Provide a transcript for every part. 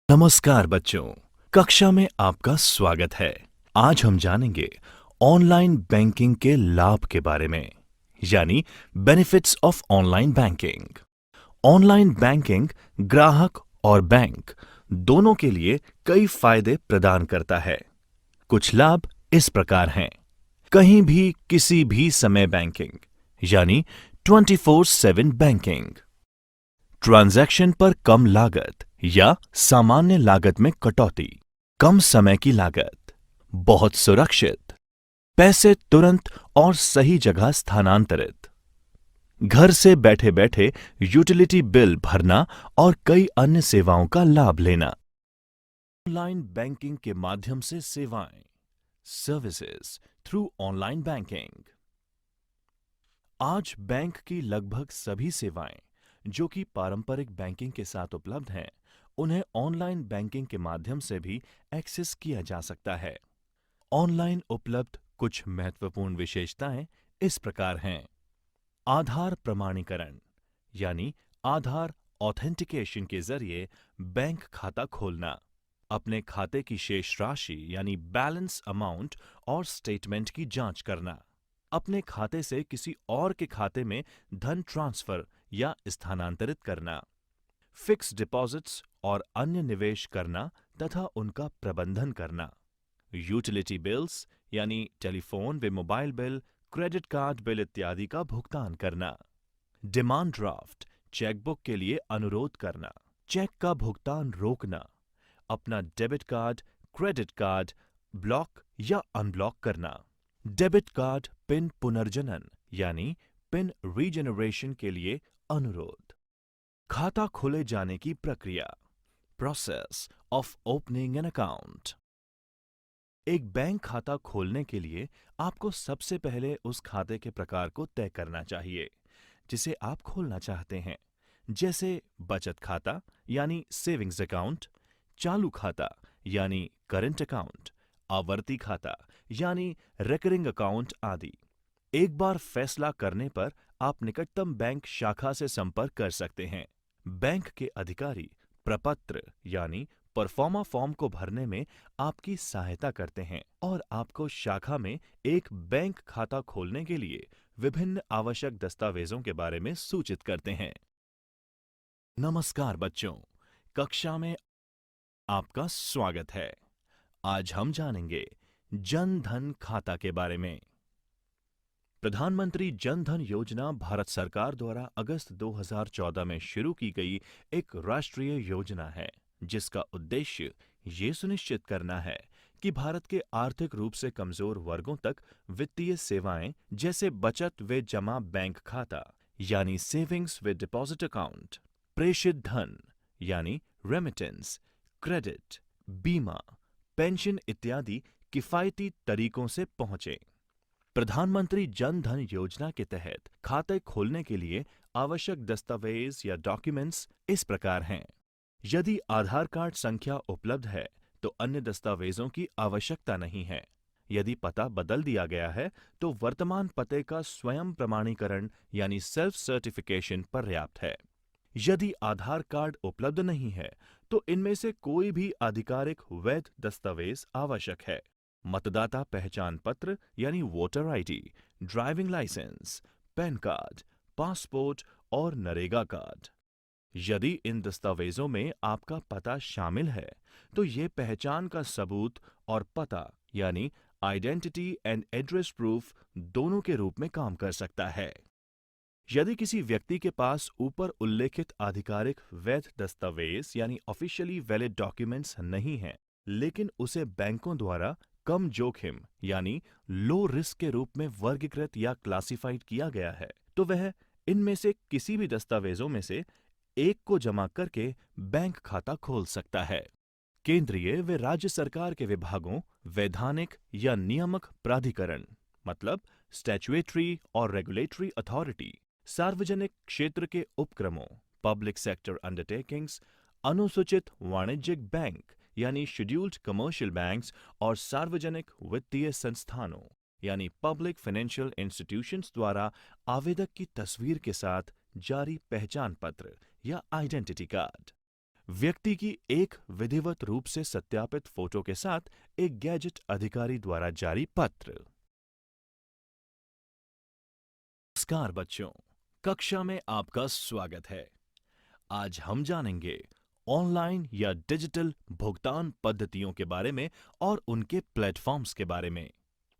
नमस्कार बच्चों, कक्षा में आपका स्वागत है। आज हम जानेंगे ऑनलाइन बैंकिंग के लाभ के बारे में, यानी benefits of online banking. Online banking ग्राहक और बैंक दोनों के लिए कई फायदे प्रदान करता है। कुछ लाभ इस प्रकार हैं। कहीं भी किसी भी समय बैंकिंग, यानी 24/7 बैंकिंग। ट्रांजैक्शन पर कम लागत या सामान्य लागत में कटौती। कम समय की लागत। बहुत सुरक्षित। पैसे तुरंत और सही जगह स्थानांतरित। घर से बैठे बैठे यूटिलिटी बिल भरना और कई अन्य सेवाओं का लाभ लेना। ऑनलाइन बैंकिंग के माध्यम से सेवाएं, सर्विसेज थ्रू ऑनलाइन बैंकिंग। आज बैंक की लगभग सभी सेवाएं जो कि पारंपरिक बैंकिंग के साथ उपलब्ध हैं, उन्हें ऑनलाइन बैंकिंग के माध्यम से भी एक्सेस किया जा सकता है। ऑनलाइन उपलब्ध कुछ महत्वपूर्ण विशेषताएं इस प्रकार हैं। आधार प्रमाणीकरण, यानी आधार ऑथेंटिकेशन के जरिए बैंक खाता खोलना। अपने खाते की शेष राशि यानी बैलेंस अमाउंट और स्टेटमेंट की जांच करना। अपने खाते से किसी और के खाते में धन ट्रांसफर या स्थानांतरित करना। फिक्स डिपॉजिट्स और अन्य निवेश करना तथा उनका प्रबंधन करना। यूटिलिटी बिल्स यानी टेलीफोन व mobile bill, credit card bill इत्यादि का भुगतान करना। डिमांड ड्राफ्ट, चेकबुक के लिए अनुरोध करना। चेक का भुगतान रोकना। अपना debit card, credit card block या अनब्लॉक करना। डेबिट कार्ड पिन पुनर्जनन यानी पिन रीजेनरेशन के लिए अनुरोध। खाता खोले जाने की प्रक्रिया, process of opening an account. एक बैंक खाता खोलने के लिए आपको सबसे पहले उस खाते के प्रकार को तय करना चाहिए जिसे आप खोलना चाहते हैं, जैसे बचत खाता यानी सेविंग्स अकाउंट, चालू खाता यानी करंट अकाउंट, आवर्ती खाता यानी रिकरिंग अकाउंट आदि। एक बार फैसला करने पर आप निकटतम बैंक शाखा से संपर्क कर सकते हैं। बैंक के अधिकारी प्रपत्र यानी परफॉर्मा फॉर्म को भरने में आपकी सहायता करते हैं और आपको शाखा में एक बैंक खाता खोलने के लिए विभिन्न आवश्यक दस्तावेजों के बारे में सूचित करते हैं। नमस्कार बच्चों, कक्षा में आपका स्वागत है। आज हम जानेंगे जन धन खाता के बारे में। प्रधानमंत्री जन धन योजना भारत सरकार द्वारा अगस्त 2014 में शुरू की गई एक राष्ट्रीय योजना है, जिसका उद्देश्य ये सुनिश्चित करना है कि भारत के आर्थिक रूप से कमजोर वर्गों तक वित्तीय सेवाएं जैसे बचत व जमा बैंक खाता यानी सेविंग्स व डिपॉजिट अकाउंट, प्रेषित धन यानी रेमिटेंस, क्रेडिट, बीमा, पेंशन इत्यादि किफायती तरीकों से पहुंचे। प्रधानमंत्री जन धन योजना के तहत खाते खोलने के लिए आवश्यक दस्तावेज या डॉक्यूमेंट्स इस प्रकार हैं। यदि आधार कार्ड संख्या उपलब्ध है तो अन्य दस्तावेजों की आवश्यकता नहीं है। यदि पता बदल दिया गया है तो वर्तमान पते का स्वयं प्रमाणीकरण यानी सेल्फ सर्टिफिकेशन पर्याप्त है। यदि आधार कार्ड उपलब्ध नहीं है तो इनमें से कोई भी आधिकारिक वैध दस्तावेज आवश्यक है। मतदाता पहचान पत्र यानी voter ID, driving licence, PAN card, passport और नरेगा कार्ड। यदि इन दस्तावेजों में आपका पता शामिल है तो ये पहचान का सबूत और पता यानी आइडेंटिटी एंड एड्रेस प्रूफ दोनों के रूप में काम कर सकता है। यदि किसी व्यक्ति के पास ऊपर उल्लेखित आधिकारिक वैध दस्तावेज यानी ऑफिशियली वैलिड डॉक्यूमेंट्स नहीं हैं, लेकिन उसे बैंकों द्वारा कम जोखिम यानी लो रिस्क के रूप में वर्गीकृत या क्लासिफाइड किया गया है, तो वह इनमें से किसी भी दस्तावेजों में से एक को जमा करके बैंक खाता खोल सकता है। केंद्रीय व राज्य सरकार के विभागों, वैधानिक या नियामक प्राधिकरण मतलब स्टैट्यूटरी और रेगुलेटरी अथॉरिटी, सार्वजनिक क्षेत्र के उपक्रमों, पब्लिक सेक्टर अंडरटेकिंग्स, अनुसूचित वाणिज्यिक बैंक यानी शेड्यूल्ड कमर्शियल बैंक्स और सार्वजनिक वित्तीय संस्थानों यानी पब्लिक फाइनेंशियल इंस्टीट्यूशंस द्वारा आवेदक की तस्वीर के साथ जारी पहचान पत्र या आइडेंटिटी कार्ड, व्यक्ति की एक विधिवत रूप से सत्यापित फोटो के साथ एक गैजेट अधिकारी द्वारा जारी पत्र। नमस्कार बच्चों, कक्षा में आपका स्वागत है। आज हम जानेंगे ऑनलाइन या डिजिटल भुगतान पद्धतियों के बारे में और उनके प्लेटफॉर्म्स के बारे में।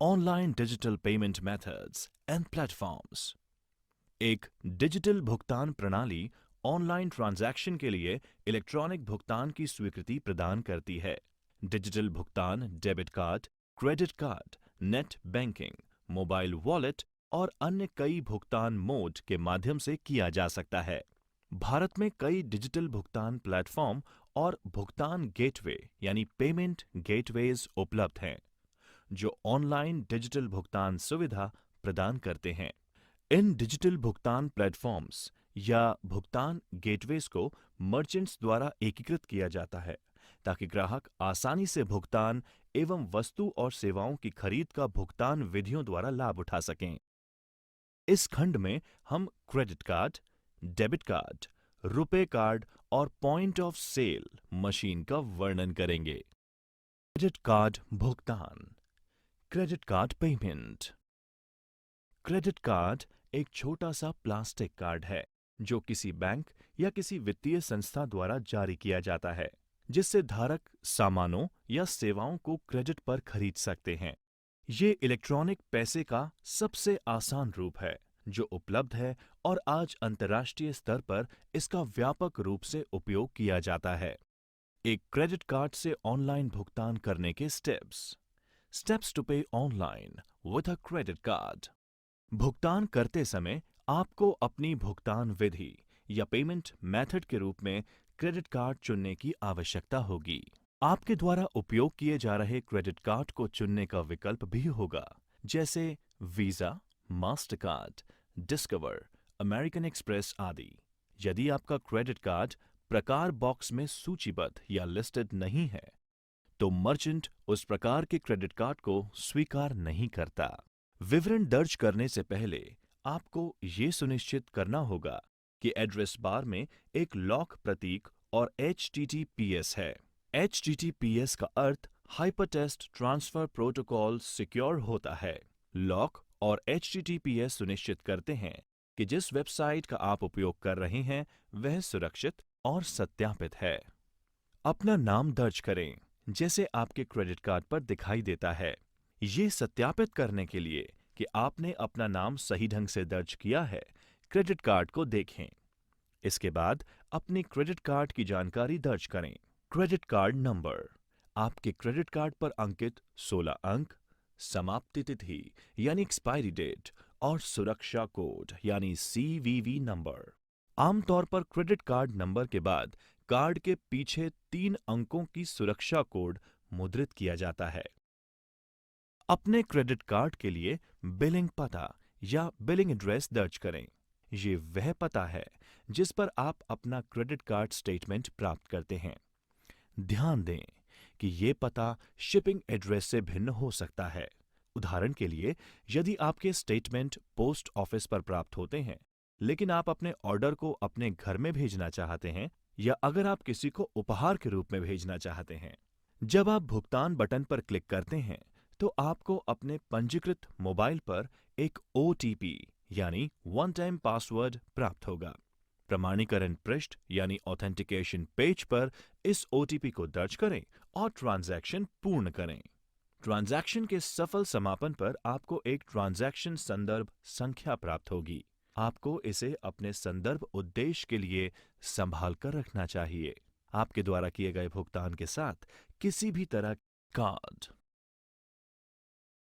Online digital payment methods and platforms. एक डिजिटल भुगतान प्रणाली ऑनलाइन ट्रांजैक्शन के लिए इलेक्ट्रॉनिक भुगतान की स्वीकृति प्रदान करती है। डिजिटल भुगतान debit card, credit card, net banking, mobile wallet और अन्य कई भुगतान मोड के माध्यम से किया जा सकता है। भारत में कई डिजिटल भुगतान प्लेटफॉर्म और भुगतान गेटवे यानी पेमेंट गेटवेज उपलब्ध हैं, जो ऑनलाइन डिजिटल भुगतान सुविधा प्रदान करते हैं। इन डिजिटल भुगतान प्लेटफॉर्म्स या भुगतान गेटवेज को मर्चेंट्स द्वारा एकीकृत किया जाता है ताकि ग्राहक आसानी से भुगतान एवं वस्तु और सेवाओं की खरीद का भुगतान विधियों द्वारा लाभ उठा सकें। इस खंड में हम credit card, debit card, RuPay card और पॉइंट ऑफ सेल मशीन का वर्णन करेंगे। क्रेडिट कार्ड भुगतान, credit card payment. Credit card एक छोटा सा प्लास्टिक कार्ड है जो किसी बैंक या किसी वित्तीय संस्था द्वारा जारी किया जाता है, जिससे धारक सामानों या सेवाओं को क्रेडिट पर खरीद सकते हैं। ये इलेक्ट्रॉनिक पैसे का सबसे आसान रूप है जो उपलब्ध है और आज अंतर्राष्ट्रीय स्तर पर इसका व्यापक रूप से उपयोग किया जाता है। एक क्रेडिट कार्ड से ऑनलाइन भुगतान करने के स्टेप्स टू पे online with a credit card. भुगतान करते समय आपको अपनी भुगतान विधि या पेमेंट मेथड के रूप में क्रेडिट कार्ड चुनने की आवश्यकता होगी। आपके द्वारा उपयोग किए जा रहे क्रेडिट कार्ड को चुनने का विकल्प भी होगा, जैसे visa, Mastercard, discover, American express आदि। यदि आपका क्रेडिट कार्ड प्रकार बॉक्स में सूचीबद्ध या लिस्टेड नहीं है, तो मर्चेंट उस प्रकार के क्रेडिट कार्ड को स्वीकार नहीं करता। विवरण दर्ज करने से पहले आपको ये सुनिश्चित करना होगा कि एड्रेस बार में एक लॉक प्रतीक और HTTPS है। HTTPS का अर्थ हाइपरटेक्स्ट ट्रांसफर प्रोटोकॉल सिक्योर होता है। लॉक और HTTPS सुनिश्चित करते हैं कि जिस वेबसाइट का आप उपयोग कर रहे हैं वह सुरक्षित और सत्यापित है। अपना नाम दर्ज करें, जैसे आपके क्रेडिट कार्ड पर दिखाई देता है। ये सत्यापित करने के लिए कि आपने अपना नाम सही ढंग से दर्ज किया है, क्रेडिट कार्ड को देखें। इसके बाद अपनी क्रेडिट कार्ड की जानकारी दर्ज करें। क्रेडिट कार्ड नंबर, आपके क्रेडिट कार्ड पर अंकित 16 अंक, समाप्ति तिथि यानी एक्सपायरी डेट और सुरक्षा कोड यानी CVV नंबर। आमतौर पर क्रेडिट कार्ड नंबर के बाद कार्ड के पीछे 3 अंकों की सुरक्षा कोड मुद्रित किया जाता है। अपने क्रेडिट कार्ड के लिए बिलिंग पता या बिलिंग एड्रेस दर्ज करें। ये वह पता है जिस पर आप अपना क्रेडिट कार्ड स्टेटमेंट प्राप्त करते हैं। ध्यान दें कि ये पता शिपिंग एड्रेस से भिन्न हो सकता है। उदाहरण के लिए, यदि आपके स्टेटमेंट पोस्ट ऑफिस पर प्राप्त होते हैं, लेकिन आप अपने ऑर्डर को अपने घर में भेजना चाहते हैं, या अगर आप किसी को उपहार के रूप में भेजना चाहते हैं। जब आप भुगतान बटन पर क्लिक करते हैं, तो आपको अपने पंजीकृत मोबाइल पर एक OTP यानी वन टाइम पासवर्ड प्राप्त होगा। प्रमाणीकरण पृष्ठ यानी ऑथेंटिकेशन पेज पर इस OTP को दर्ज करें और ट्रांजैक्शन पूर्ण करें। ट्रांजैक्शन के सफल समापन पर आपको एक ट्रांजैक्शन संदर्भ संख्या प्राप्त होगी। आपको इसे अपने संदर्भ उद्देश्य के लिए संभाल कर रखना चाहिए। आपके द्वारा किए गए भुगतान के साथ किसी भी तरह कार्ड।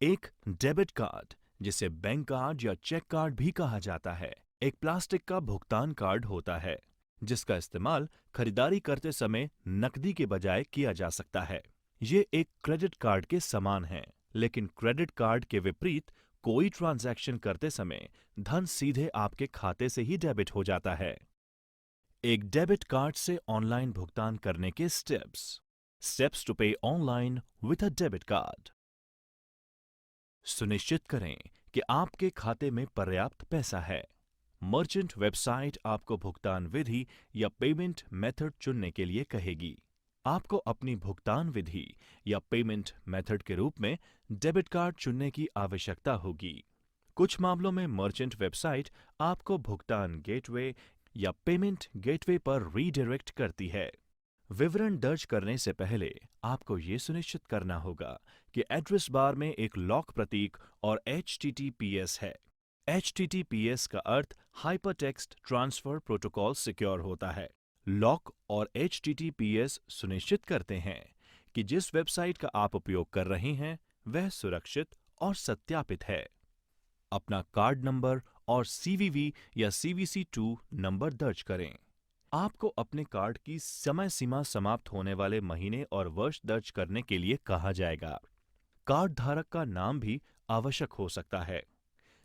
एक डेबिट कार्ड, जिसे बैंक कार्ड या चेक कार्ड भी कहा जाता है, एक प्लास्टिक का भुगतान कार्ड होता है जिसका इस्तेमाल खरीदारी करते समय नकदी के बजाय किया जा सकता है। ये एक क्रेडिट कार्ड के समान है, लेकिन क्रेडिट कार्ड के विपरीत कोई ट्रांजैक्शन करते समय धन सीधे आपके खाते से ही डेबिट हो जाता है। एक डेबिट कार्ड से ऑनलाइन भुगतान करने के स्टेप्स टू पे online with a debit card. सुनिश्चित करें कि आपके खाते में पर्याप्त पैसा है। मर्चेंट वेबसाइट आपको भुगतान विधि या पेमेंट मेथड चुनने के लिए कहेगी। आपको अपनी भुगतान विधि या पेमेंट मेथड के रूप में डेबिट कार्ड चुनने की आवश्यकता होगी। कुछ मामलों में मर्चेंट वेबसाइट आपको भुगतान गेटवे या पेमेंट गेटवे पर रीडायरेक्ट करती है। विवरण दर्ज करने से पहले आपको ये सुनिश्चित करना होगा कि एड्रेस बार में एक लॉक प्रतीक और HTTPS है। HTTPS का अर्थ हाइपरटेक्स्ट ट्रांसफर प्रोटोकॉल सिक्योर होता है। लॉक और HTTPS सुनिश्चित करते हैं कि जिस वेबसाइट का आप उपयोग कर रहे हैं वह सुरक्षित और सत्यापित है। अपना कार्ड नंबर और CVV या CVC2 नंबर दर्ज करें। आपको अपने कार्ड की समय सीमा समाप्त होने वाले महीने और वर्ष दर्ज करने के लिए कहा जाएगा। कार्ड धारक का नाम भी आवश्यक हो सकता है।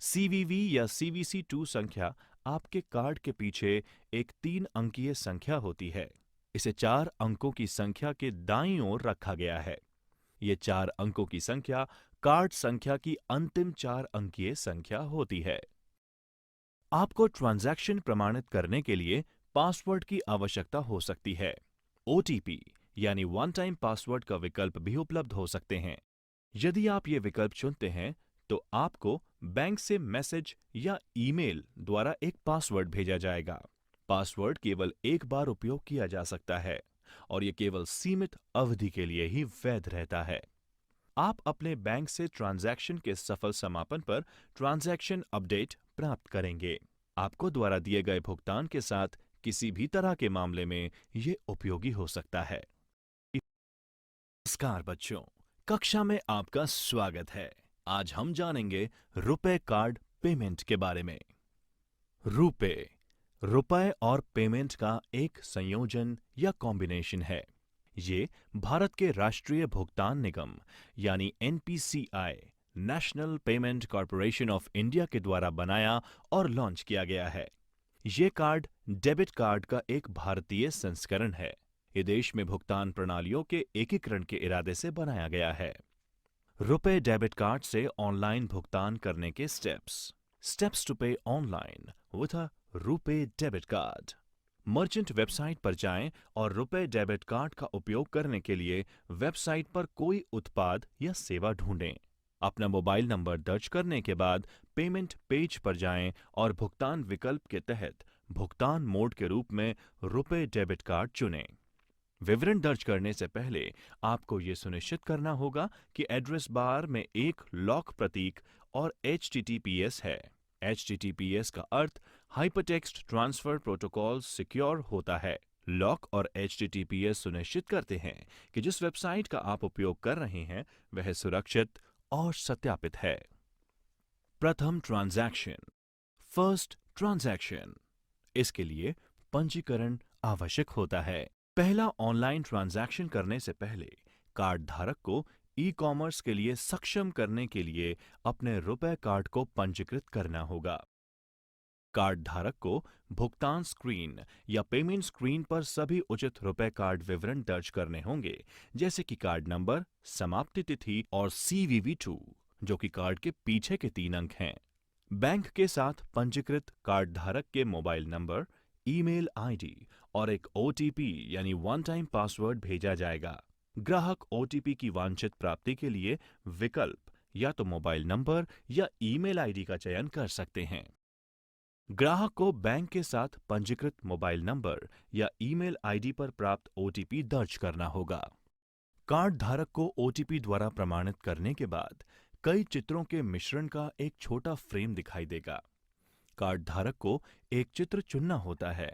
CVV या CVC2 संख्या आपके कार्ड के पीछे एक 3 अंकीय संख्या होती है। इसे 4 अंकों की संख्या के दाईं ओर रखा गया है। ये 4 अंकों की संख्या कार्ड संख्या की अंतिम 4 अंकीय संख्या होती है। आपको ट्रांजैक्शन प्रमाणित करने के लिए पासवर्ड की आवश्यकता हो सकती है। OTP यानी वन टाइम पासवर्ड का विकल्प भी उपलब्ध हो सकते हैं। यदि आप ये विकल्प चुनते हैं तो आपको बैंक से मैसेज या ईमेल द्वारा एक पासवर्ड भेजा जाएगा। पासवर्ड केवल एक बार उपयोग किया जा सकता है और ये केवल सीमित अवधि के लिए ही वैध रहता है। आप अपने बैंक से ट्रांजैक्शन के सफल समापन पर ट्रांजैक्शन अपडेट प्राप्त करेंगे। आपको द्वारा दिए गए भुगतान के साथ किसी भी तरह के मामले में ये उपयोगी हो सकता है। नमस्कार बच्चों, कक्षा में आपका स्वागत है। आज हम जानेंगे रुपए कार्ड पेमेंट के बारे में। रुपए रुपए और पेमेंट का एक संयोजन या कॉम्बिनेशन है। ये भारत के राष्ट्रीय भुगतान निगम यानी NPCI national payment corporation of India के द्वारा बनाया और लॉन्च किया गया है। ये कार्ड डेबिट कार्ड का एक भारतीय संस्करण है। ये देश में भुगतान प्रणालियों के एकीकरण के इरादे से बनाया गया है। रुपए डेबिट कार्ड से ऑनलाइन भुगतान करने के स्टेप्स टू पे online with a RuPay debit card. Merchant website पर जाएं और रुपए डेबिट कार्ड का उपयोग करने के लिए वेबसाइट पर कोई उत्पाद या सेवा ढूंढें। अपना मोबाइल नंबर दर्ज करने के बाद पेमेंट पेज पर जाएं और भुगतान विकल्प के तहत भुगतान मोड के रूप में रुपए डेबिट कार्ड चुनें। विवरण दर्ज करने से पहले आपको ये सुनिश्चित करना होगा कि एड्रेस बार में एक लॉक प्रतीक और HTTPS है। HTTPS का अर्थ हाइपरटेक्स्ट ट्रांसफर प्रोटोकॉल सिक्योर होता है। लॉक और HTTPS सुनिश्चित करते हैं कि जिस वेबसाइट का आप उपयोग कर रहे हैं वह सुरक्षित और सत्यापित है। प्रथम ट्रांजैक्शन, फर्स्ट ट्रांजैक्शन। इसके लिए पंजीकरण आवश्यक होता है। पहला ऑनलाइन ट्रांजैक्शन करने से पहले कार्ड धारक को ई-कॉमर्स के लिए सक्षम करने के लिए अपने रुपए कार्ड को पंजीकृत करना होगा। कार्ड धारक को भुगतान स्क्रीन या पेमेंट स्क्रीन पर सभी उचित रुपए कार्ड विवरण दर्ज करने होंगे, जैसे कि कार्ड नंबर, समाप्ति तिथि और CVV2, जो कि कार्ड के पीछे के 3 अंक हैं। बैंक के साथ पंजीकृत कार्ड धारक के मोबाइल नंबर, ईमेल ID और एक OTP यानी वन टाइम पासवर्ड भेजा जाएगा। ग्राहक OTP की वांछित प्राप्ति के लिए विकल्प या तो मोबाइल नंबर या ईमेल ID का चयन कर सकते हैं। ग्राहक को बैंक के साथ पंजीकृत मोबाइल नंबर या ईमेल ID पर प्राप्त OTP दर्ज करना होगा। कार्ड धारक को OTP द्वारा प्रमाणित करने के बाद कई चित्रों के मिश्रण का एक छोटा फ्रेम दिखाई देगा। कार्ड धारक को एक चित्र चुनना होता है।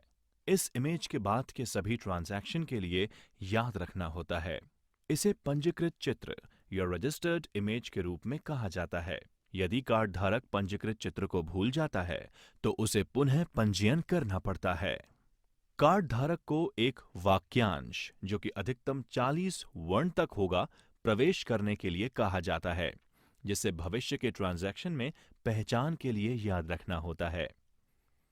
इस इमेज के बाद के सभी ट्रांजैक्शन के लिए याद रखना होता है। इसे पंजीकृत चित्र या रजिस्टर्ड इमेज के रूप में कहा जाता है। यदि कार्ड धारक पंजीकृत चित्र को भूल जाता है तो उसे पुनः पंजीयन करना पड़ता है। कार्ड धारक को एक वाक्यांश, जो कि अधिकतम 40 वर्ण तक होगा, प्रवेश करने के लिए कहा जाता है, जिसे भविष्य के ट्रांजैक्शन में पहचान के लिए याद रखना होता है।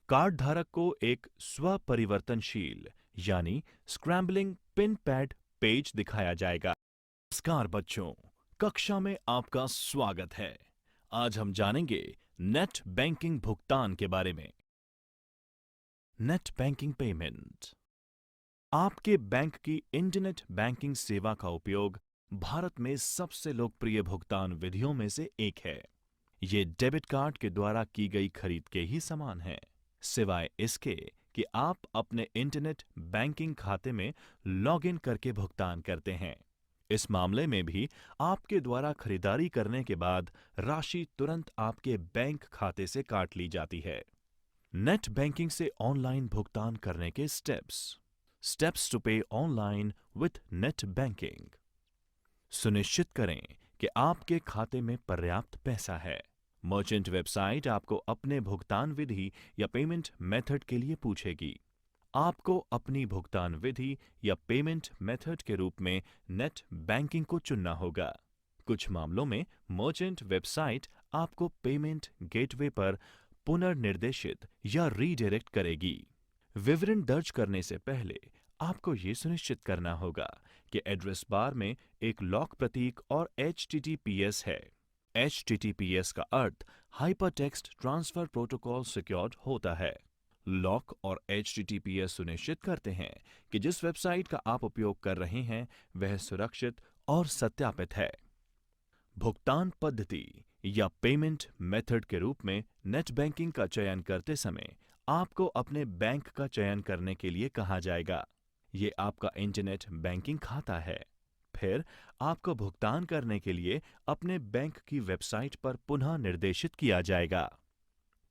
कार्ड धारक को एक स्वपरिवर्तनशील यानी स्क्रैम्बलिंग पिन पैड पेज दिखाया जाएगा। नमस्कार बच्चों, कक्षा में आपका स्वागत है। आज हम जानेंगे नेट बैंकिंग भुगतान के बारे में। Net banking payment. आपके बैंक की इंटरनेट बैंकिंग सेवा का उपयोग भारत में सबसे लोकप्रिय भुगतान विधियों में से एक है। ये डेबिट कार्ड के द्वारा की गई खरीद के ही समान है, सिवाय इसके कि आप अपने इंटरनेट बैंकिंग खाते में लॉगिन करके भुगतान करते हैं। इस मामले में भी आपके द्वारा खरीदारी करने के बाद राशि तुरंत आपके बैंक खाते से काट ली जाती है। नेट बैंकिंग से ऑनलाइन भुगतान करने के स्टेप्स टू पे ऑनलाइन विथ नेट बैंकिंग। सुनिश्चित करें कि आपके खाते में पर्याप्त पैसा है। मर्चेंट वेबसाइट आपको अपने भुगतान विधि या पेमेंट मेथड के लिए पूछेगी। आपको अपनी भुगतान विधि या पेमेंट मेथड के रूप में नेट बैंकिंग को चुनना होगा। कुछ मामलों में मर्चेंट वेबसाइट आपको पेमेंट गेटवे पर पुनर्निर्देशित या रीडायरेक्ट करेगी। विवरण दर्ज करने से पहले आपको ये सुनिश्चित करना होगा कि एड्रेस बार में एक लॉक प्रतीक और HTTPS है। HTTPS का अर्थ हाइपरटेक्स्ट ट्रांसफर प्रोटोकॉल सिक्योर्ड होता है। लॉक और HTTPS सुनिश्चित करते हैं कि जिस वेबसाइट का आप उपयोग कर रहे हैं वह सुरक्षित और सत्यापित है। भुगतान पद्धति या पेमेंट मेथड के रूप में नेट बैंकिंग का चयन करते समय आपको अपने बैंक का चयन करने के लिए कहा जाएगा। ये आपका इंटरनेट बैंकिंग खाता है। फिर आपको भुगतान करने के लिए अपने बैंक की वेबसाइट पर पुनः निर्देशित किया जाएगा।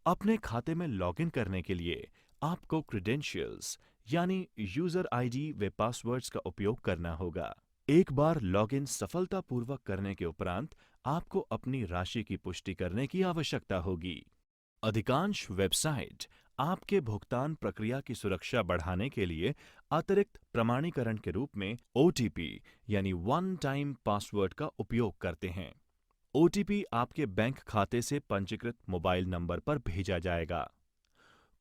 अपने खाते में लॉगिन करने के लिए आपको क्रेडेंशियल्स यानी यूजर आईडी व पासवर्ड्स का उपयोग करना होगा। एक बार लॉगिन सफलतापूर्वक करने के उपरांत आपको अपनी राशि की पुष्टि करने की आवश्यकता होगी। अधिकांश वेबसाइट आपके भुगतान प्रक्रिया की सुरक्षा बढ़ाने के लिए अतिरिक्त प्रमाणीकरण के रूप में OTP यानी वन टाइम पासवर्ड का उपयोग करते हैं। OTP आपके बैंक खाते से पंजीकृत मोबाइल नंबर पर भेजा जाएगा।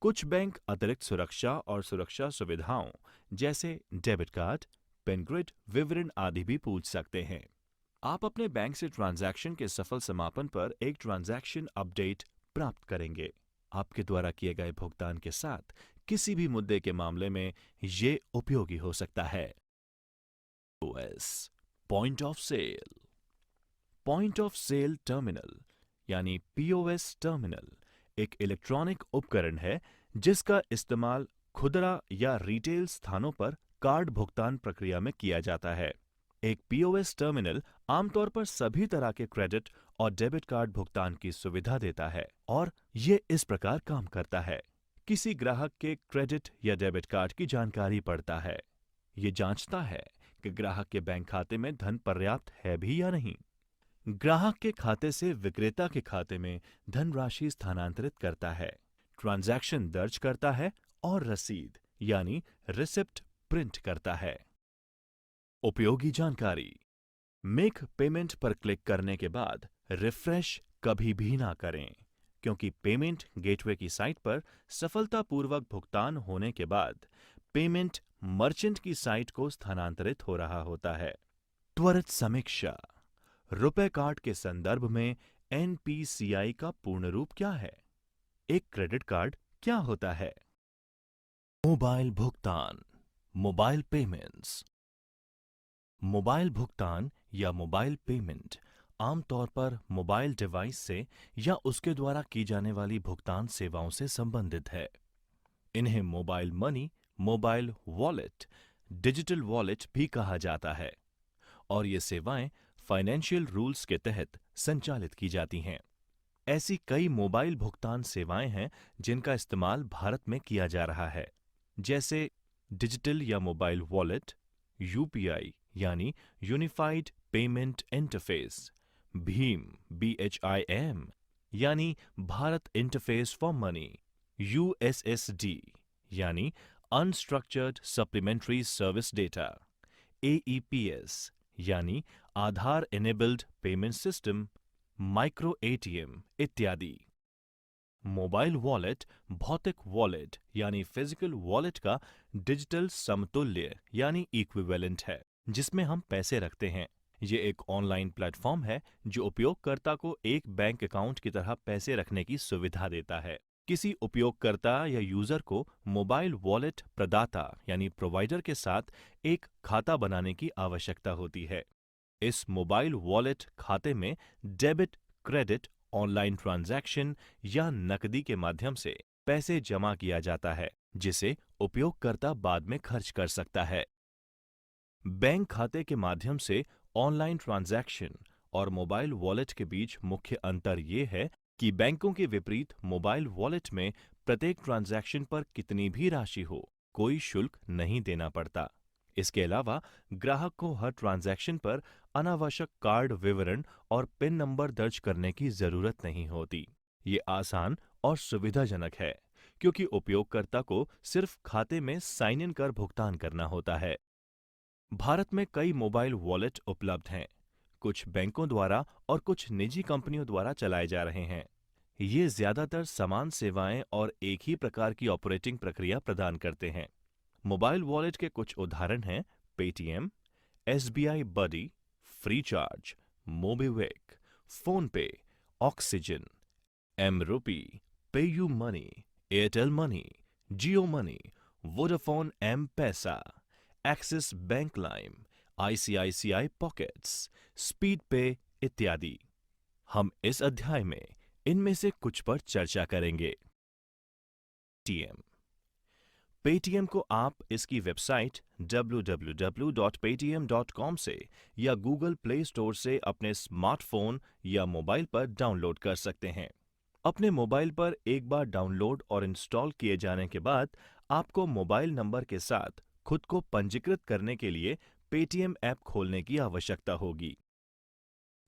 कुछ बैंक अतिरिक्त सुरक्षा और सुरक्षा सुविधाओं जैसे डेबिट कार्ड, पिन ग्रिड विवरण आदि भी पूछ सकते हैं। आप अपने बैंक से ट्रांजैक्शन के सफल समापन पर एक ट्रांजैक्शन अपडेट प्राप्त करेंगे। आपके द्वारा किए गए भुगतान के साथ किसी भी मुद्दे के मामले में ये उपयोगी हो सकता है। POS point of sale. Point of sale terminal यानी POS टर्मिनल एक इलेक्ट्रॉनिक उपकरण है जिसका इस्तेमाल खुदरा या रिटेल स्थानों पर कार्ड भुगतान प्रक्रिया में किया जाता है। एक POS टर्मिनल आमतौर पर सभी तरह के क्रेडिट और डेबिट कार्ड भुगतान की सुविधा देता है और ये इस प्रकार काम करता है। किसी ग्राहक के क्रेडिट या डेबिट कार्ड की जानकारी पढ़ता है। ये जांचता है कि ग्राहक के बैंक खाते में धन पर्याप्त है भी या नहीं। ग्राहक के खाते से विक्रेता के खाते में धनराशि स्थानांतरित करता है, ट्रांजैक्शन दर्ज करता है और रसीद यानी रिसिप्ट प्रिंट करता है। उपयोगी जानकारी। मेक पेमेंट पर क्लिक करने के बाद रिफ्रेश कभी भी ना करें, क्योंकि पेमेंट गेटवे की साइट पर सफलतापूर्वक भुगतान होने के बाद पेमेंट मर्चेंट की साइट को स्थानांतरित हो रहा होता है। त्वरित समीक्षा। रुपए कार्ड के संदर्भ में NPCI का पूर्ण रूप क्या है? एक क्रेडिट कार्ड क्या होता है? मोबाइल भुगतान, मोबाइल पेमेंट्स। मोबाइल भुगतान या मोबाइल पेमेंट आमतौर पर मोबाइल डिवाइस से या उसके द्वारा की जाने वाली भुगतान सेवाओं से संबंधित है। इन्हें mobile money, mobile wallet, digital wallet भी कहा जाता है और ये सेवाएं फाइनेंशियल रूल्स के तहत संचालित की जाती हैं। ऐसी कई मोबाइल भुगतान सेवाएं हैं जिनका इस्तेमाल भारत में किया जा रहा है, जैसे डिजिटल या मोबाइल वॉलेट, UPI यानी unified payment interface, Bhim BHIM यानी Bharat interface for money, USSD यानी unstructured supplementary service data, AEPS यानी Aadhaar enabled payment system, micro ATM इत्यादि। मोबाइल वॉलेट भौतिक वॉलेट यानी फिजिकल वॉलेट का डिजिटल समतुल्य यानी इक्विवेलेंट है, जिसमें हम पैसे रखते हैं। ये एक ऑनलाइन प्लेटफॉर्म है जो उपयोगकर्ता को एक बैंक अकाउंट की तरह पैसे रखने की सुविधा देता है। किसी उपयोगकर्ता या यूजर को मोबाइल वॉलेट प्रदाता यानी प्रोवाइडर के साथ एक खाता बनाने की आवश्यकता होती है। इस मोबाइल वॉलेट खाते में डेबिट, क्रेडिट, ऑनलाइन ट्रांजैक्शन या नकदी के माध्यम से पैसे जमा किया जाता है, जिसे उपयोगकर्ता बाद में खर्च कर सकता है। बैंक खाते के माध्यम से ऑनलाइन ट्रांजैक्शन और मोबाइल वॉलेट के बीच मुख्य अंतर ये है कि बैंकों के विपरीत मोबाइल वॉलेट में प्रत्येक ट्रांजैक्शन पर कितनी भी राशि हो, कोई शुल्क नहीं देना पड़ता। इसके अलावा ग्राहक को हर ट्रांजैक्शन पर अनावश्यक कार्ड विवरण और पिन नंबर दर्ज करने की जरूरत नहीं होती। ये आसान और सुविधाजनक है, क्योंकि उपयोगकर्ता को सिर्फ खाते में साइन इन कर भुगतान करना होता है। भारत में कई मोबाइल वॉलेट उपलब्ध हैं, कुछ बैंकों द्वारा और कुछ निजी कंपनियों द्वारा चलाए जा रहे हैं। ये ज्यादातर समान सेवाएं और एक ही प्रकार की ऑपरेटिंग प्रक्रिया प्रदान करते हैं। मोबाइल वॉलेट के कुछ उदाहरण हैं पेटीएम, एसबीआई बडी, फ्रीचार्ज, मोबीक्विक, फोन पे, ऑक्सीजन, एम रुपी, पेयू मनी, एयरटेल मनी, जियो मनी, वोडाफोन एम पैसा, axis bank lime, ICICI pockets, speed पे इत्यादि। हम इस अध्याय में इनमें से कुछ पर चर्चा करेंगे। पेटीएम। पेटीएम को आप इसकी वेबसाइट www.paytm.com से या गूगल प्ले स्टोर से अपने स्मार्टफोन या मोबाइल पर डाउनलोड कर सकते हैं। अपने मोबाइल पर एक बार डाउनलोड और इंस्टॉल किए जाने के बाद आपको मोबाइल नंबर के साथ खुद को पंजीकृत करने के लिए पेटीएम ऐप खोलने की आवश्यकता होगी।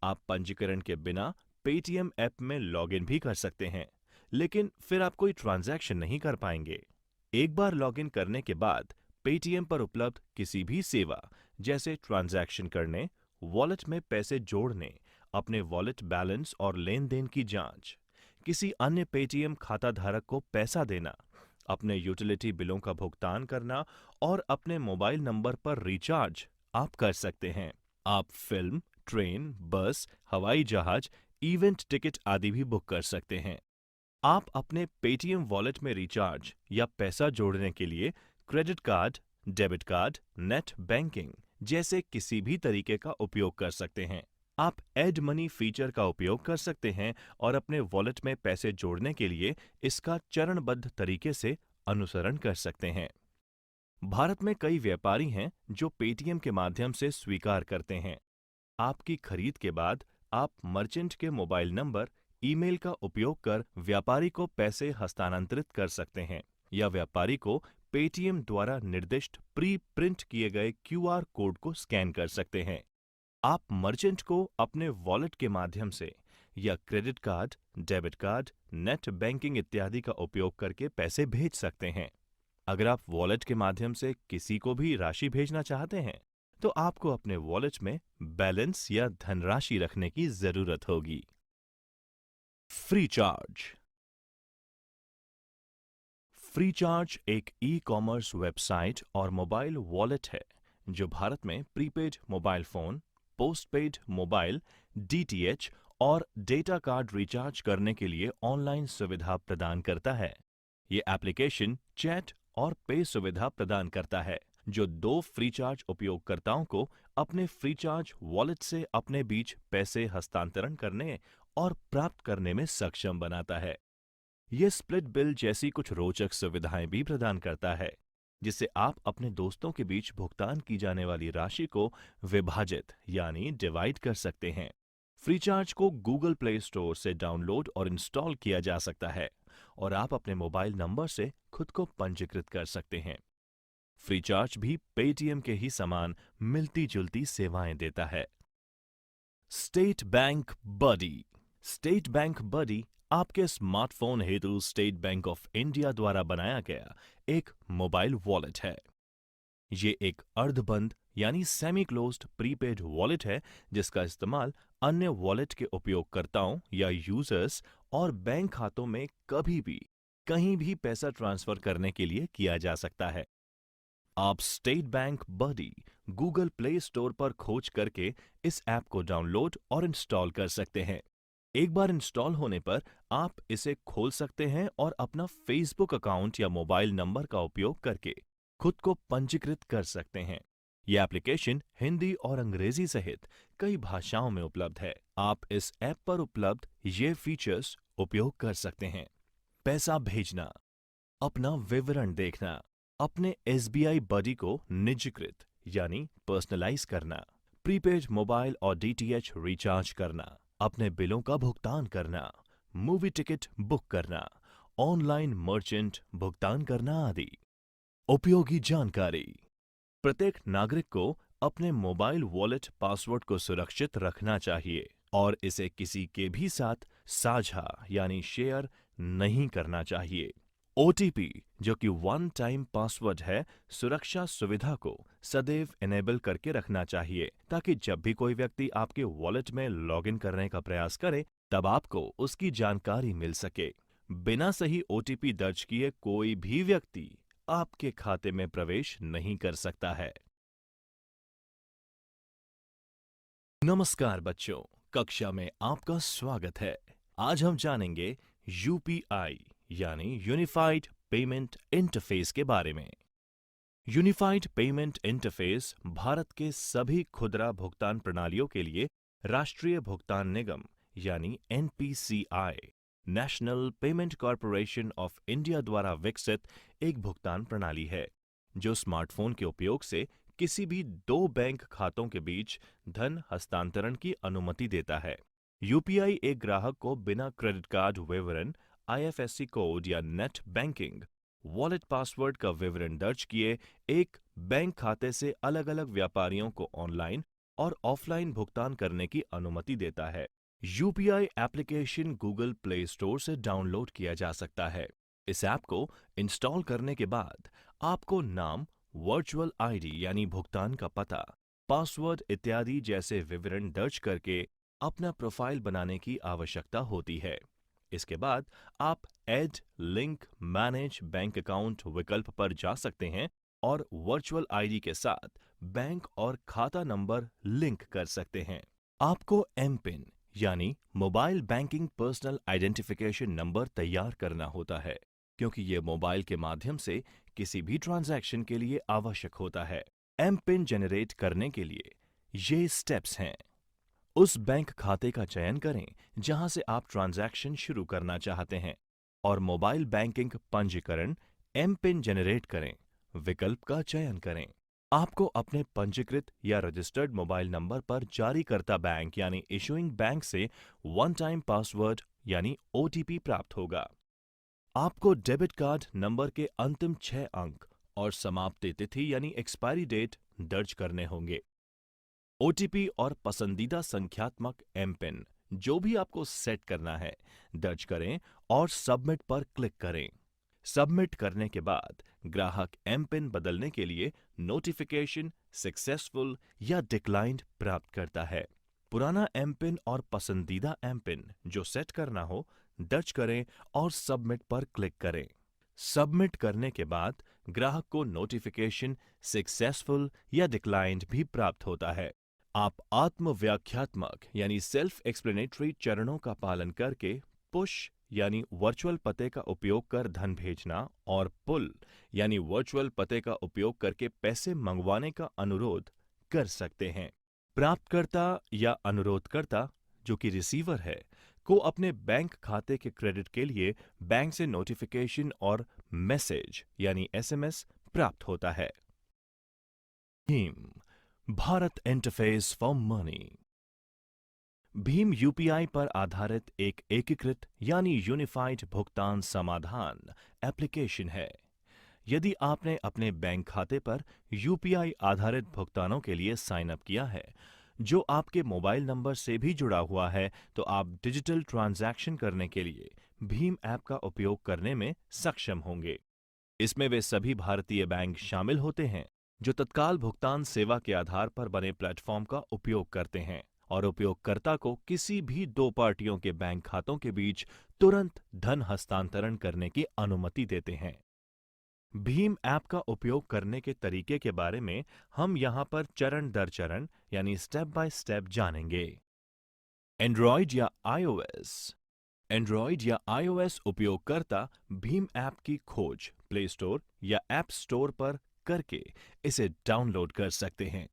आप पंजीकरण के बिना पेटीएम ऐप में लॉगिन भी कर सकते हैं, लेकिन फिर आप कोई ट्रांजैक्शन नहीं कर पाएंगे। एक बार लॉगिन करने के बाद पेटीएम पर उपलब्ध किसी भी सेवा जैसे ट्रांजैक्शन करने, वॉलेट में पैसे जोड़ने, अपने वॉलेट बैलेंस और लेन देन की जांच, किसी अन्य पेटीएम खाता धारक को पैसा देना, अपने यूटिलिटी बिलों का भुगतान करना और अपने मोबाइल नंबर पर रिचार्ज आप कर सकते हैं। आप फिल्म, ट्रेन, बस, हवाई जहाज, इवेंट टिकट आदि भी बुक कर सकते हैं। आप अपने पेटीएम वॉलेट में रिचार्ज या पैसा जोड़ने के लिए credit card, debit card, net banking जैसे किसी भी तरीके का उपयोग कर सकते हैं। आप ऐड मनी फीचर का उपयोग कर सकते हैं और अपने वॉलेट में पैसे जोड़ने के लिए इसका चरणबद्ध तरीके से अनुसरण कर सकते हैं। भारत में कई व्यापारी हैं जो पेटीएम के माध्यम से स्वीकार करते हैं। आपकी खरीद के बाद आप मर्चेंट के मोबाइल नंबर, ईमेल का उपयोग कर व्यापारी को पैसे हस्तांतरित कर सकते हैं या व्यापारी को पेटीएम द्वारा निर्दिष्ट प्री प्रिंट किए गए क्यूआर कोड को स्कैन कर सकते हैं। आप मर्चेंट को अपने वॉलेट के माध्यम से या credit card, debit card, net banking इत्यादि का उपयोग करके पैसे भेज सकते हैं। अगर आप वॉलेट के माध्यम से किसी को भी राशि भेजना चाहते हैं, तो आपको अपने वॉलेट में बैलेंस या धनराशि रखने की जरूरत होगी। फ्रीचार्ज। फ्रीचार्ज एक ई-कॉमर्स वेबसाइट और मोबाइल वॉलेट है जो भारत में prepaid mobile phone, postpaid mobile, DTH और डेटा कार्ड रिचार्ज करने के लिए ऑनलाइन सुविधा प्रदान करता है। ये एप्लीकेशन चैट और पे सुविधा प्रदान करता है, जो दो फ्रीचार्ज उपयोगकर्ताओं को अपने फ्रीचार्ज वॉलेट से अपने बीच पैसे हस्तांतरण करने और प्राप्त करने में सक्षम बनाता है। ये स्प्लिट बिल जैसी कुछ रोचक सुविधाएं भी प्रदान करता है, जिससे आप अपने दोस्तों के बीच भुगतान की जाने वाली राशि को विभाजित यानी डिवाइड कर सकते हैं। फ्रीचार्ज को गूगल प्ले स्टोर से डाउनलोड और इंस्टॉल किया जा सकता है और आप अपने मोबाइल नंबर से खुद को पंजीकृत कर सकते हैं। फ्रीचार्ज भी पेटीएम के ही समान मिलती-जुलती सेवाएं देता है। स्टेट बैंक बडी। स्टेट बैंक बडी आपके स्मार्टफोन हेतु स्टेट बैंक ऑफ इंडिया द्वारा बनाया गया एक मोबाइल वॉलेट है। ये एक अर्धबंद यानी सेमी क्लोज्ड प्रीपेड वॉलेट है, जिसका इस्तेमाल अन्य वॉलेट के उपयोगकर्ताओं या यूजर्स और बैंक खातों में कभी भी कहीं भी पैसा ट्रांसफर करने के लिए किया जा सकता है। आप स्टेट बैंक बडी गूगल प्ले स्टोर पर खोज करके इस ऐप को डाउनलोड और इंस्टॉल कर सकते हैं। एक बार इंस्टॉल होने पर आप इसे खोल सकते हैं और अपना फेसबुक अकाउंट या मोबाइल नंबर का उपयोग करके खुद को पंजीकृत कर सकते हैं। यह एप्लीकेशन हिंदी और अंग्रेजी सहित कई भाषाओं में उपलब्ध है। आप इस ऐप पर उपलब्ध ये फीचर्स उपयोग कर सकते हैं। पैसा भेजना, अपना विवरण देखना, अपने एसबीआई बडी को निजीकृत यानी पर्सनलाइज करना, प्रीपेड मोबाइल और डीटीएच रिचार्ज करना, अपने बिलों का भुगतान करना, मूवी टिकट बुक करना, ऑनलाइन मर्चेंट भुगतान करना आदि। उपयोगी जानकारी। प्रत्येक नागरिक को अपने मोबाइल वॉलेट पासवर्ड को सुरक्षित रखना चाहिए और इसे किसी के भी साथ साझा यानी शेयर नहीं करना चाहिए। ओटीपी, जो कि वन टाइम पासवर्ड है, सुरक्षा सुविधा को सदैव इनेबल करके रखना चाहिए ताकि जब भी कोई व्यक्ति आपके वॉलेट में लॉगिन करने का प्रयास करे तब आपको उसकी जानकारी मिल सके। बिना सही ओटीपी दर्ज किए कोई भी व्यक्ति आपके खाते में प्रवेश नहीं कर सकता है। नमस्कार बच्चों, कक्षा में आपका स्वागत है। आज हम जानेंगे यूपीआई यानी यूनिफाइड पेमेंट इंटरफेस के बारे में। यूनिफाइड पेमेंट इंटरफेस भारत के सभी खुदरा भुगतान प्रणालियों के लिए राष्ट्रीय भुगतान निगम यानी NPCI national payment corporation of India द्वारा विकसित एक भुगतान प्रणाली है जो स्मार्टफोन के उपयोग से किसी भी दो बैंक खातों के बीच धन हस्तांतरण की अनुमति देता है। यूपीआई एक ग्राहक को बिना क्रेडिट कार्ड विवरण, आईएफएससी कोड या नेट बैंकिंग, वॉलेट पासवर्ड का विवरण दर्ज किए एक बैंक खाते से अलग-अलग व्यापारियों को ऑनलाइन और ऑफलाइन भुगतान करने की अनुमति देता है। UPI application Google play store से डाउनलोड किया जा सकता है। इस ऐप को इंस्टॉल करने के बाद आपको नाम, वर्चुअल आईडी यानी भुगतान का पता, पासवर्ड इत्यादि जैसे विवरण दर्ज करके अपना प्रोफाइल बनाने की आवश्यकता होती है। इसके बाद आप add link manage bank account विकल्प पर जा सकते हैं और वर्चुअल आईडी के साथ बैंक और खाता नंबर लिंक कर सकते हैं। आपको एमपिन यानी mobile banking personal identification number तैयार करना होता है क्योंकि ये मोबाइल के माध्यम से किसी भी ट्रांजैक्शन के लिए आवश्यक होता है। एमपिन जनरेट करने के लिए ये स्टेप्स हैं। उस बैंक खाते का चयन करें जहां से आप ट्रांजैक्शन शुरू करना चाहते हैं और मोबाइल बैंकिंग पंजीकरण एमपिन जनरेट करें विकल्प का चयन करें। आपको अपने पंजीकृत या रजिस्टर्ड मोबाइल नंबर पर जारीकर्ता बैंक यानी इशूइंग बैंक से वन टाइम पासवर्ड यानी ओटीपी प्राप्त होगा। आपको डेबिट कार्ड नंबर के अंतिम 6 अंक और समाप्ति तिथि यानी एक्सपायरी डेट दर्ज करने होंगे। ओटीपी और पसंदीदा संख्यात्मक एमपिन जो भी आपको सेट करना है दर्ज करें और सबमिट पर क्लिक करें। सबमिट करने के बाद ग्राहक एमपिन बदलने के लिए नोटिफिकेशन सक्सेसफुल या डिक्लाइंड प्राप्त करता है। पुराना एमपिन और पसंदीदा एमपिन जो सेट करना हो दर्ज करें और सबमिट पर क्लिक करें। सबमिट करने के बाद ग्राहक को नोटिफिकेशन सक्सेसफुल या डिक्लाइंड भी प्राप्त होता है। आप आत्मव्याख्यात्मक यानी सेल्फ एक्सप्लेनेटरी चरणों का पालन करके पुश यानी वर्चुअल पते का उपयोग कर धन भेजना और पुल यानी वर्चुअल पते का उपयोग करके पैसे मंगवाने का अनुरोध कर सकते हैं। प्राप्तकर्ता या अनुरोधकर्ता जो कि रिसीवर है को अपने बैंक खाते के क्रेडिट के लिए बैंक से नोटिफिकेशन और मैसेज यानी एसएमएस प्राप्त होता है। Bhim Bharat interface for money. Bhim UPI पर आधारित एक एकीकृत यानी यूनिफाइड भुगतान समाधान एप्लीकेशन है। यदि आपने अपने बैंक खाते पर यूपीआई आधारित भुगतानों के लिए साइन अप किया है जो आपके मोबाइल नंबर से भी जुड़ा हुआ है तो आप डिजिटल ट्रांजैक्शन करने के लिए भीम ऐप का उपयोग करने में सक्षम होंगे। इसमें वे सभी भारतीय बैंक शामिल होते हैं जो तत्काल भुगतान सेवा के आधार पर बने प्लेटफॉर्म का उपयोग करते हैं और उपयोगकर्ता को किसी भी दो पार्टियों के बैंक खातों के बीच तुरंत धन हस्तांतरण करने की अनुमति देते हैं। भीम ऐप का उपयोग करने के तरीके के बारे में हम यहाँ पर चरण दर चरण यानी स्टेप बाय स्टेप जानेंगे। एंड्रॉयड या आईओएस। एंड्रॉयड या आईओएस उपयोगकर्ता भीम ऐप की खोज प्ले स्टोर या ऐप स्टोर पर करके इसे डाउनलोड कर सकते हैं।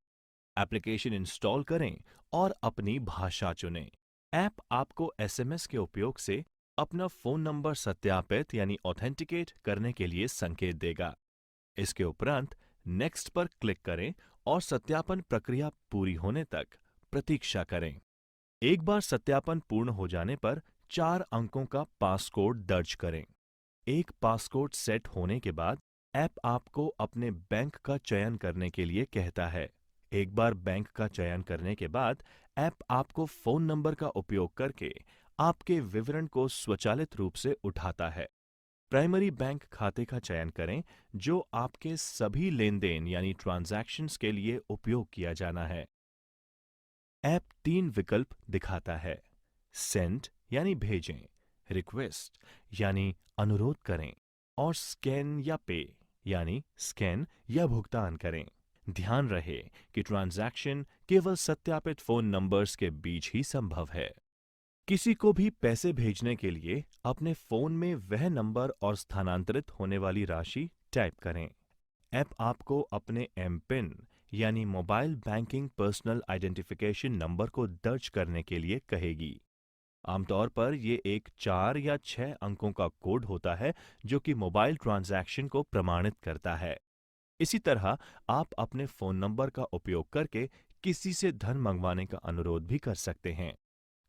एप्लीकेशन इंस्टॉल करें और अपनी भाषा चुनें। ऐप आपको एसएमएस के उपयोग से अपना फोन नंबर सत्यापित यानी ऑथेंटिकेट करने के लिए संकेत देगा। इसके उपरांत नेक्स्ट पर क्लिक करें और सत्यापन प्रक्रिया पूरी होने तक प्रतीक्षा करें। एक बार सत्यापन पूर्ण हो जाने पर 4 अंकों का पासकोड दर्ज करें। एक पासकोड सेट होने के बाद ऐप आपको अपने बैंक का चयन करने के लिए कहता है। एक बार बैंक का चयन करने के बाद ऐप आपको फोन नंबर का उपयोग करके आपके विवरण को स्वचालित रूप से उठाता है। प्राइमरी बैंक खाते का चयन करें जो आपके सभी लेन-देन यानी ट्रांजैक्शंस के लिए उपयोग किया जाना है। ऐप 3 विकल्प दिखाता है। सेंड यानी भेजें, रिक्वेस्ट यानी अनुरोध करें और स्कैन या पे यानी स्कैन या भुगतान करें। ध्यान रहे कि ट्रांजैक्शन केवल सत्यापित फोन नंबर्स के बीच ही संभव है। किसी को भी पैसे भेजने के लिए अपने फोन में वह नंबर और स्थानांतरित होने वाली राशि टाइप करें। ऐप आपको अपने एमपिन यानी mobile banking personal identification number को दर्ज करने के लिए कहेगी। आमतौर पर ये एक 4 या 6 अंकों का कोड होता है जो कि मोबाइल ट्रांजैक्शन को प्रमाणित करता है। इसी तरह आप अपने फोन नंबर का उपयोग करके किसी से धन मंगवाने का अनुरोध भी कर सकते हैं।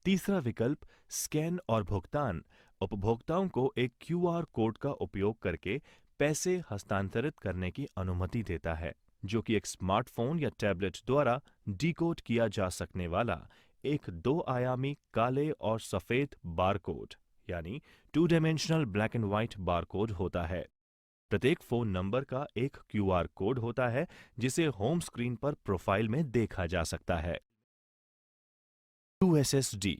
तीसरा विकल्प स्कैन और भुगतान उपभोक्ताओं को एक क्यूआर कोड का उपयोग करके पैसे हस्तांतरित करने की अनुमति देता है, जो कि एक स्मार्टफोन या टैबलेट द्वारा डिकोड किया जा सकने वाला एक 2 आयामी काले और सफेद बारकोड यानी 2 dimensional black and white barcode होता है। प्रत्येक फोन नंबर का एक क्यूआर कोड होता है जिसे होम स्क्रीन पर प्रोफाइल में देखा जा सकता है। यूएसएसडी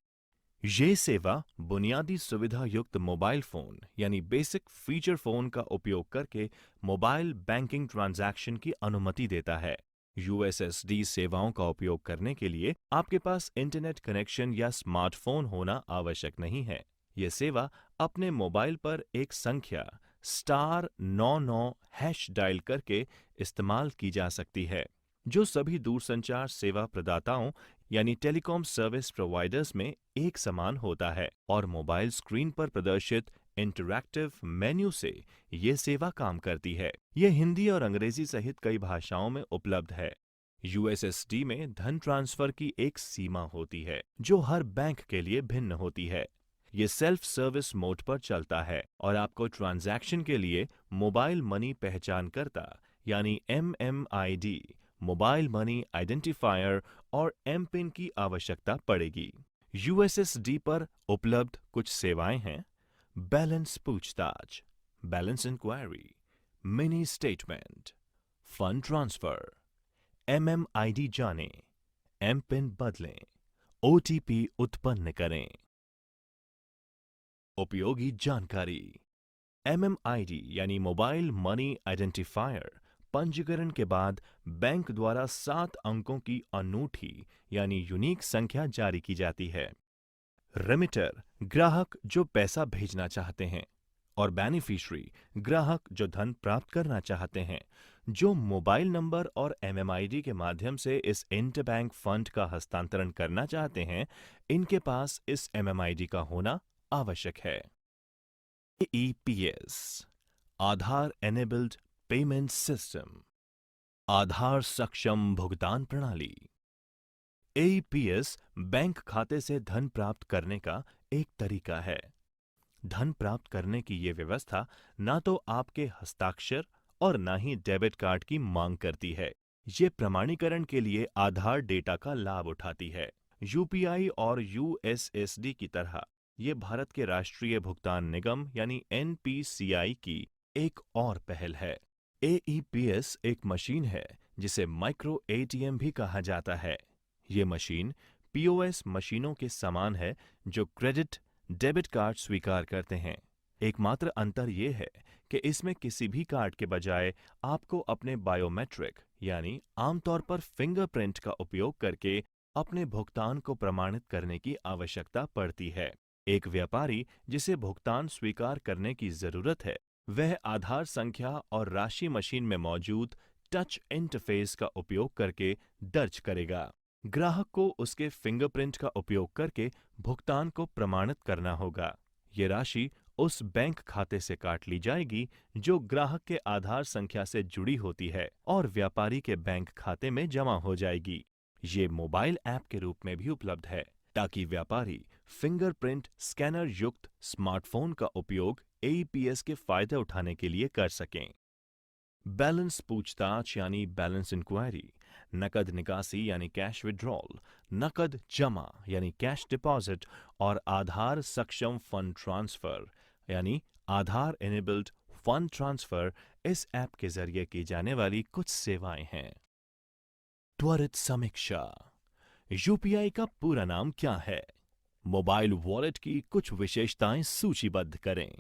ये सेवा बुनियादी सुविधा युक्त मोबाइल फोन यानी बेसिक फीचर फोन का उपयोग करके मोबाइल बैंकिंग ट्रांजैक्शन की अनुमति देता है। यूएसएसडी सेवाओं का उपयोग करने के लिए आपके पास इंटरनेट कनेक्शन या स्मार्टफोन होना आवश्यक नहीं है। यह सेवा अपने मोबाइल पर एक संख्या *99# डायल करके इस्तेमाल की जा सकती है, जो सभी दूरसंचार सेवा प्रदाताओं यानी टेलीकॉम सर्विस प्रोवाइडर्स में एक समान होता है और मोबाइल स्क्रीन पर प्रदर्शित इंटरैक्टिव मेन्यू से ये सेवा काम करती है। यह हिंदी और अंग्रेजी सहित कई भाषाओं में उपलब्ध है। यूएसएसडी में धन ट्रांसफर की एक सीमा होती है जो हर बैंक के लिए भिन्न होती है। ये सेल्फ सर्विस मोड पर चलता है और आपको ट्रांजैक्शन के लिए मोबाइल मनी पहचानकर्ता यानी एमएमआईडी, मोबाइल मनी आइडेंटिफायर और एमपिन की आवश्यकता पड़ेगी। यूएसएसडी पर उपलब्ध कुछ सेवाएं हैं: बैलेंस पूछताछ, balance inquiry, mini statement, fund transfer, MMID जानें, एमपिन बदलें, ओटीपी उत्पन्न करें। उपयोगी जानकारी: एमएमआईडी यानी मोबाइल मनी आइडेंटिफायर पंजीकरण के बाद बैंक द्वारा 7 अंकों की अनूठी यानी यूनिक संख्या जारी की जाती है। रेमिटर ग्राहक जो पैसा भेजना चाहते हैं और बेनिफिशियरी ग्राहक जो धन प्राप्त करना चाहते हैं, जो मोबाइल नंबर और एमएमआईडी के माध्यम से इस इंटरबैंक फंड का हस्तांतरण करना चाहते हैं, इनके पास इस एमएमआईडी का होना आवश्यक है। AEPS आधार एनेबल्ड पेमेंट सिस्टम, आधार सक्षम भुगतान प्रणाली। AEPS बैंक खाते से धन प्राप्त करने का एक तरीका है। धन प्राप्त करने की ये व्यवस्था ना तो आपके हस्ताक्षर और ना ही डेबिट कार्ड की मांग करती है। ये प्रमाणीकरण के लिए आधार डेटा का लाभ उठाती है। यूपीआई और यूएसएसडी की तरह ये भारत के राष्ट्रीय भुगतान निगम यानी एनपीसीआई की एक और पहल है। AEPS एक मशीन है जिसे माइक्रो एटीएम भी कहा जाता है। ये मशीन पीओएस मशीनों के समान है जो क्रेडिट डेबिट कार्ड स्वीकार करते हैं। एकमात्र अंतर यह है कि इसमें किसी भी कार्ड के बजाय आपको अपने बायोमेट्रिक यानी आमतौर पर फिंगरप्रिंट का उपयोग करके अपने भुगतान को प्रमाणित करने की आवश्यकता पड़ती है। एक व्यापारी जिसे भुगतान स्वीकार करने की जरूरत है, वह आधार संख्या और राशि मशीन में मौजूद टच इंटरफेस का उपयोग करके दर्ज करेगा। ग्राहक को उसके फिंगरप्रिंट का उपयोग करके भुगतान को प्रमाणित करना होगा। ये राशि उस बैंक खाते से काट ली जाएगी जो ग्राहक के आधार संख्या से जुड़ी होती है और व्यापारी के बैंक खाते में जमा हो जाएगी। ये मोबाइल ऐप के रूप में भी उपलब्ध है ताकि व्यापारी फिंगरप्रिंट स्कैनर युक्त स्मार्टफोन का उपयोग एईपीएस के फायदे उठाने के लिए कर सकें। बैलेंस पूछताछ यानी बैलेंस इंक्वायरी, नकद निकासी यानी कैश विड्रॉल, नकद जमा यानी कैश डिपॉजिट और आधार सक्षम फंड ट्रांसफर यानी आधार इनेबल्ड फंड ट्रांसफर इस ऐप के जरिए की जाने वाली कुछ सेवाएं हैं। त्वरित समीक्षा। यूपीआई का पूरा नाम क्या है? मोबाइल वॉलेट की कुछ विशेषताएं सूचीबद्ध करें।